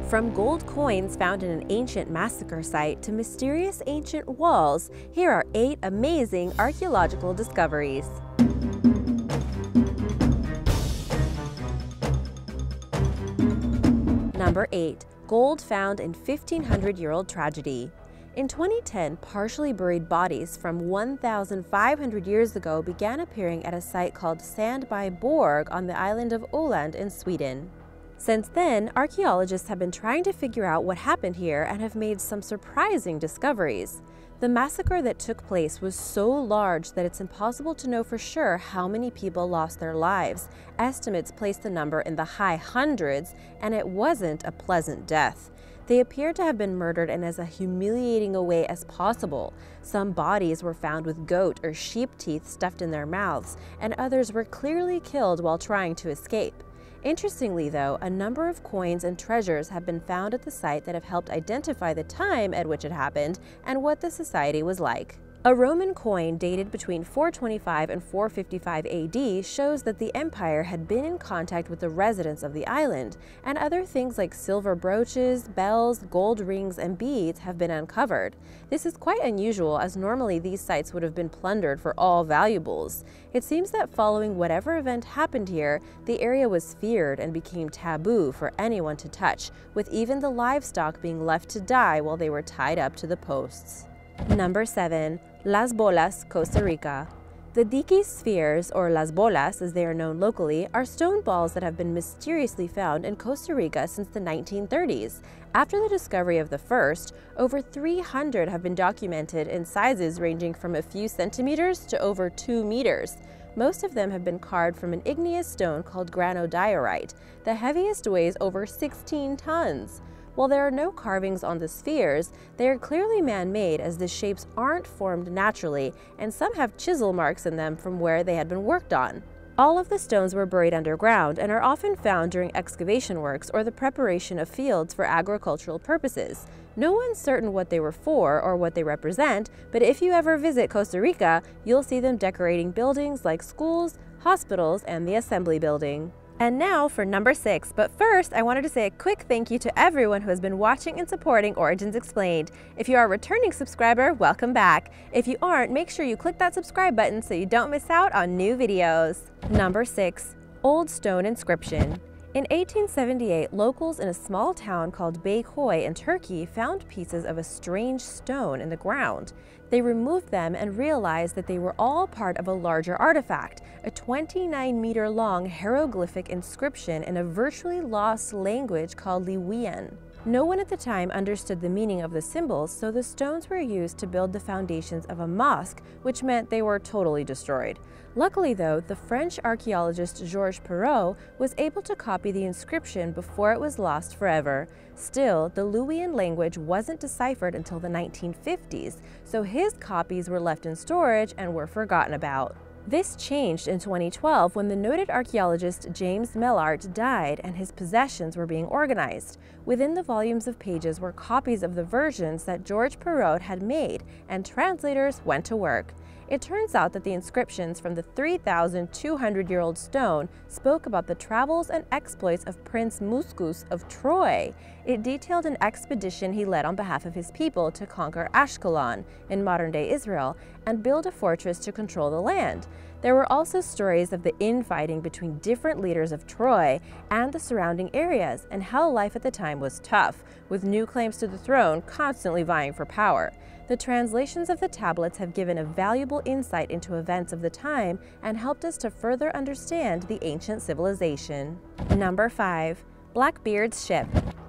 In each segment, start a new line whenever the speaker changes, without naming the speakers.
From gold coins found in an ancient massacre site to mysterious ancient walls, here are 8 amazing archaeological discoveries. Number 8. Gold found in 1500-year-old tragedy. In 2010, partially buried bodies from 1,500 years ago began appearing at a site called Sandby Borg on the island of Öland in Sweden. Since then, archaeologists have been trying to figure out what happened here and have made some surprising discoveries. The massacre that took place was so large that it's impossible to know for sure how many people lost their lives. Estimates place the number in the high hundreds, and it wasn't a pleasant death. They appear to have been murdered in as humiliating a way as possible. Some bodies were found with goat or sheep teeth stuffed in their mouths, and others were clearly killed while trying to escape. Interestingly, though, a number of coins and treasures have been found at the site that have helped identify the time at which it happened and what the society was like. A Roman coin dated between 425 and 455 AD shows that the empire had been in contact with the residents of the island, and other things like silver brooches, bells, gold rings, and beads have been uncovered. This is quite unusual, as normally these sites would have been plundered for all valuables. It seems that following whatever event happened here, the area was feared and became taboo for anyone to touch, with even the livestock being left to die while they were tied up to the posts. Number 7. Las Bolas, Costa Rica. The Dique spheres, or Las Bolas as they are known locally, are stone balls that have been mysteriously found in Costa Rica since the 1930s. After the discovery of the first, over 300 have been documented in sizes ranging from a few centimeters to over 2 meters. Most of them have been carved from an igneous stone called granodiorite. The heaviest weighs over 16 tons. While there are no carvings on the spheres, they are clearly man-made, as the shapes aren't formed naturally, and some have chisel marks in them from where they had been worked on. All of the stones were buried underground and are often found during excavation works or the preparation of fields for agricultural purposes. No one's certain what they were for or what they represent, but if you ever visit Costa Rica, you'll see them decorating buildings like schools, hospitals, and the Assembly Building. And now for number 6, but first I wanted to say a quick thank you to everyone who has been watching and supporting Origins Explained. If you are a returning subscriber, welcome back. If you aren't, make sure you click that subscribe button so you don't miss out on new videos. Number 6. Old stone inscription. In 1878, locals in a small town called Beykoy in Turkey found pieces of a strange stone in the ground. They removed them and realized that they were all part of a larger artifact, a 29-meter-long hieroglyphic inscription in a virtually lost language called Liwian. No one at the time understood the meaning of the symbols, so the stones were used to build the foundations of a mosque, which meant they were totally destroyed. Luckily, though, the French archaeologist Georges Perrault was able to copy the inscription before it was lost forever. Still, the Liwian language wasn't deciphered until the 1950s, so his copies were left in storage and were forgotten about. This changed in 2012 when the noted archaeologist James Mellart died and his possessions were being organized. Within the volumes of pages were copies of the versions that Georges Perrault had made, and translators went to work. It turns out that the inscriptions from the 3,200-year-old stone spoke about the travels and exploits of Prince Muscus of Troy. It detailed an expedition he led on behalf of his people to conquer Ashkelon in modern-day Israel and build a fortress to control the land. There were also stories of the infighting between different leaders of Troy and the surrounding areas, and how life at the time was tough, with new claims to the throne constantly vying for power. The translations of the tablets have given a valuable insight into events of the time and helped us to further understand the ancient civilization. Number 5. Blackbeard's ship.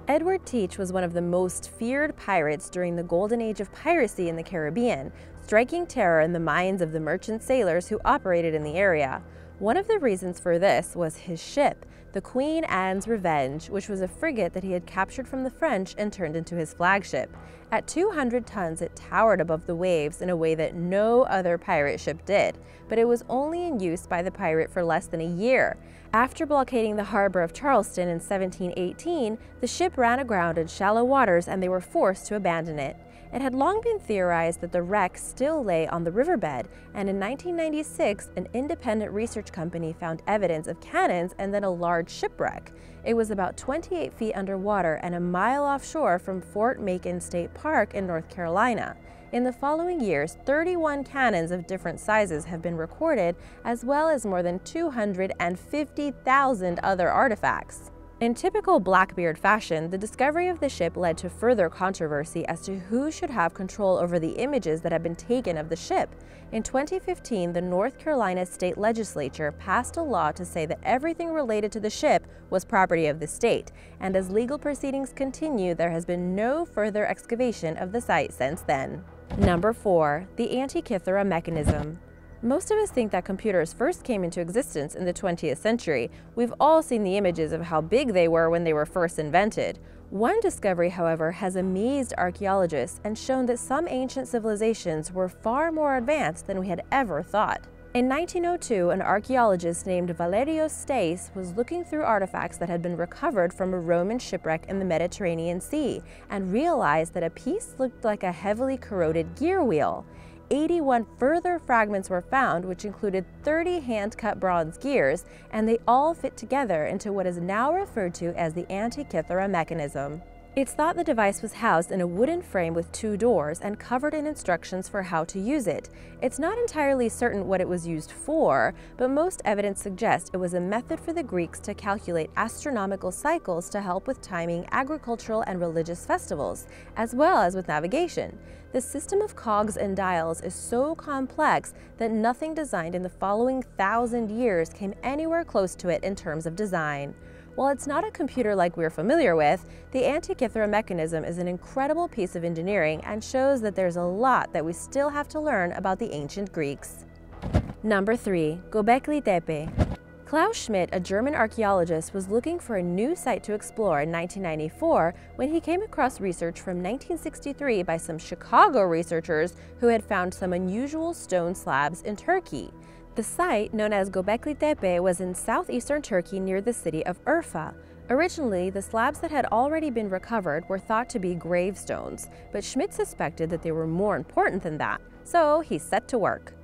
Edward Teach was one of the most feared pirates during the golden age of piracy in the Caribbean, striking terror in the minds of the merchant sailors who operated in the area. One of the reasons for this was his ship, the Queen Anne's Revenge, which was a frigate that he had captured from the French and turned into his flagship. At 200 tons, it towered above the waves in a way that no other pirate ship did, but it was only in use by the pirate for less than a year. After blockading the harbor of Charleston in 1718, the ship ran aground in shallow waters and they were forced to abandon it. It had long been theorized that the wreck still lay on the riverbed, and in 1996, an independent research company found evidence of cannons and then a large shipwreck. It was about 28 feet underwater and a mile offshore from Fort Macon State Park in North Carolina. In the following years, 31 cannons of different sizes have been recorded, as well as more than 250,000 other artifacts. In typical Blackbeard fashion, the discovery of the ship led to further controversy as to who should have control over the images that had been taken of the ship. In 2015, the North Carolina State Legislature passed a law to say that everything related to the ship was property of the state, and as legal proceedings continue, there has been no further excavation of the site since then. Number 4. The Antikythera Mechanism. Most of us think that computers first came into existence in the 20th century. We've all seen the images of how big they were when they were first invented. One discovery, however, has amazed archaeologists and shown that some ancient civilizations were far more advanced than we had ever thought. In 1902, an archaeologist named Valerio Stace was looking through artifacts that had been recovered from a Roman shipwreck in the Mediterranean Sea and realized that a piece looked like a heavily corroded gear wheel. 81 further fragments were found, which included 30 hand-cut bronze gears, and they all fit together into what is now referred to as the Antikythera Mechanism. It's thought the device was housed in a wooden frame with 2 doors and covered in instructions for how to use it. It's not entirely certain what it was used for, but most evidence suggests it was a method for the Greeks to calculate astronomical cycles to help with timing agricultural and religious festivals, as well as with navigation. The system of cogs and dials is so complex that nothing designed in the following 1,000 years came anywhere close to it in terms of design. While it's not a computer like we're familiar with, the Antikythera Mechanism is an incredible piece of engineering and shows that there's a lot that we still have to learn about the ancient Greeks. Number 3. Gobekli Tepe. Klaus Schmidt, a German archaeologist, was looking for a new site to explore in 1994 when he came across research from 1963 by some Chicago researchers who had found some unusual stone slabs in Turkey. The site, known as Gobekli Tepe, was in southeastern Turkey near the city of Urfa. Originally, the slabs that had already been recovered were thought to be gravestones, but Schmidt suspected that they were more important than that, so he set to work.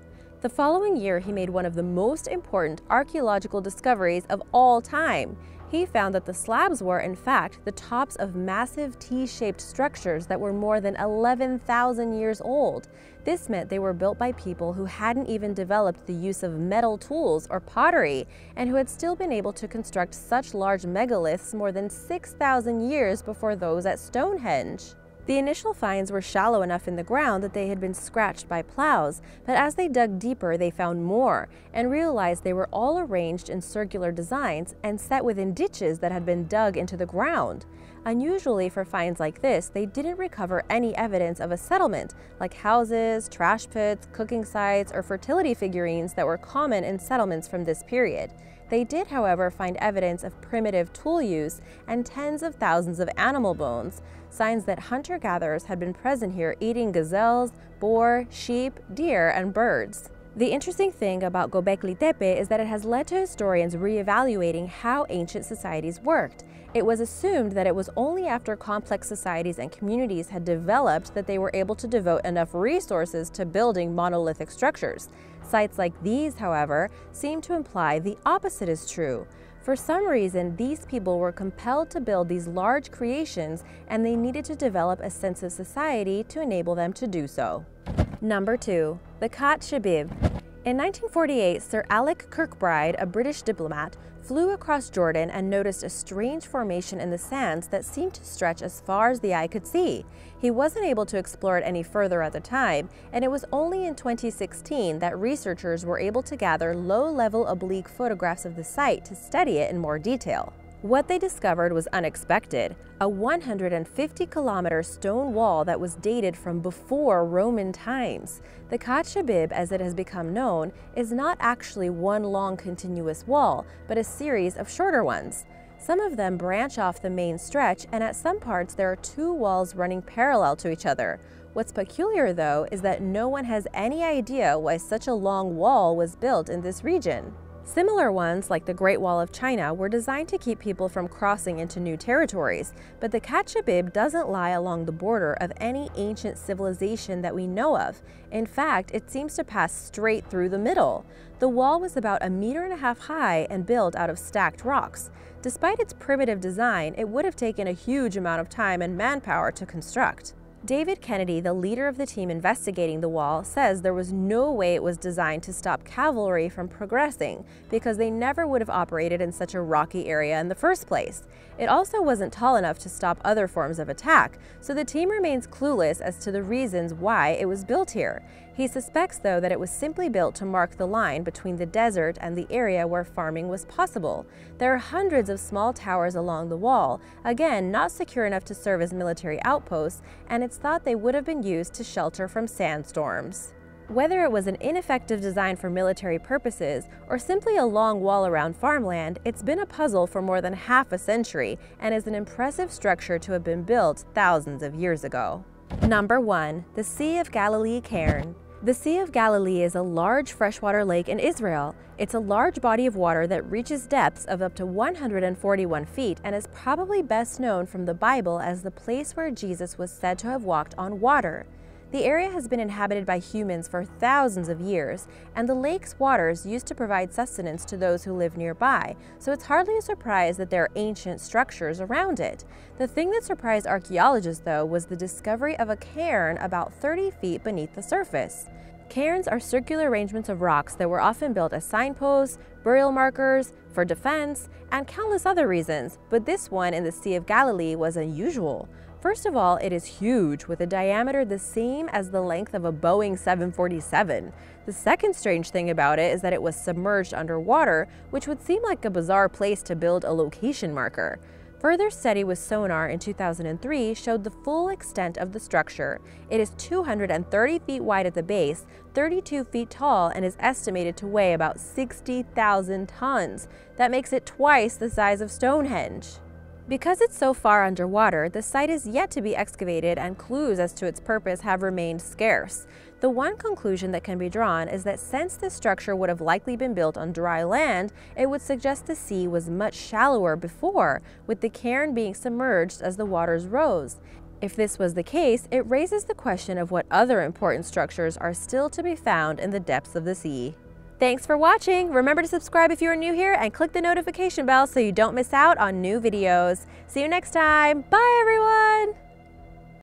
The following year, he made one of the most important archaeological discoveries of all time. He found that the slabs were, in fact, the tops of massive T-shaped structures that were more than 11,000 years old. This meant they were built by people who hadn't even developed the use of metal tools or pottery, and who had still been able to construct such large megaliths more than 6,000 years before those at Stonehenge. The initial finds were shallow enough in the ground that they had been scratched by plows, but as they dug deeper, they found more and realized they were all arranged in circular designs and set within ditches that had been dug into the ground. Unusually for finds like this, they didn't recover any evidence of a settlement, like houses, trash pits, cooking sites, or fertility figurines that were common in settlements from this period. They did, however, find evidence of primitive tool use and tens of thousands of animal bones, signs that hunter-gatherers had been present here eating gazelles, boar, sheep, deer, and birds. The interesting thing about Gobekli Tepe is that it has led to historians reevaluating how ancient societies worked. It was assumed that it was only after complex societies and communities had developed that they were able to devote enough resources to building monolithic structures. Sites like these, however, seem to imply the opposite is true. For some reason, these people were compelled to build these large creations, and they needed to develop a sense of society to enable them to do so. Number 2. The Khatt Shebib. In 1948, Sir Alec Kirkbride, a British diplomat, flew across Jordan and noticed a strange formation in the sands that seemed to stretch as far as the eye could see. He wasn't able to explore it any further at the time, and it was only in 2016 that researchers were able to gather low-level oblique photographs of the site to study it in more detail. What they discovered was unexpected: a 150-kilometer stone wall that was dated from before Roman times. The Khatt Shebib, as it has become known, is not actually one long continuous wall, but a series of shorter ones. Some of them branch off the main stretch, and at some parts there are 2 walls running parallel to each other. What's peculiar, though, is that no one has any idea why such a long wall was built in this region. Similar ones, like the Great Wall of China, were designed to keep people from crossing into new territories, but the Khatt Shebib doesn't lie along the border of any ancient civilization that we know of. In fact, it seems to pass straight through the middle. The wall was about 1.5 meters high and built out of stacked rocks. Despite its primitive design, it would have taken a huge amount of time and manpower to construct. David Kennedy, the leader of the team investigating the wall, says there was no way it was designed to stop cavalry from progressing because they never would have operated in such a rocky area in the first place. It also wasn't tall enough to stop other forms of attack, so the team remains clueless as to the reasons why it was built here. He suspects, though, that it was simply built to mark the line between the desert and the area where farming was possible. There are hundreds of small towers along the wall, again not secure enough to serve as military outposts, and it's thought they would have been used to shelter from sandstorms. Whether it was an ineffective design for military purposes or simply a long wall around farmland, it's been a puzzle for more than half a century and is an impressive structure to have been built thousands of years ago. Number 1. The Sea of Galilee Cairn. The Sea of Galilee is a large freshwater lake in Israel. It's a large body of water that reaches depths of up to 141 feet and is probably best known from the Bible as the place where Jesus was said to have walked on water. The area has been inhabited by humans for thousands of years, and the lake's waters used to provide sustenance to those who live nearby, so it's hardly a surprise that there are ancient structures around it. The thing that surprised archaeologists, though, was the discovery of a cairn about 30 feet beneath the surface. Cairns are circular arrangements of rocks that were often built as signposts, burial markers, for defense, and countless other reasons, but this one in the Sea of Galilee was unusual. First of all, it is huge, with a diameter the same as the length of a Boeing 747. The second strange thing about it is that it was submerged underwater, which would seem like a bizarre place to build a location marker. Further study with sonar in 2003 showed the full extent of the structure. It is 230 feet wide at the base, 32 feet tall, and is estimated to weigh about 60,000 tons. That makes it twice the size of Stonehenge. Because it's so far underwater, the site is yet to be excavated and clues as to its purpose have remained scarce. The one conclusion that can be drawn is that since this structure would have likely been built on dry land, it would suggest the sea was much shallower before, with the cairn being submerged as the waters rose. If this was the case, it raises the question of what other important structures are still to be found in the depths of the sea. Thanks for watching! Remember to subscribe if you are new here and click the notification bell so you don't miss out on new videos. See you next time! Bye everyone!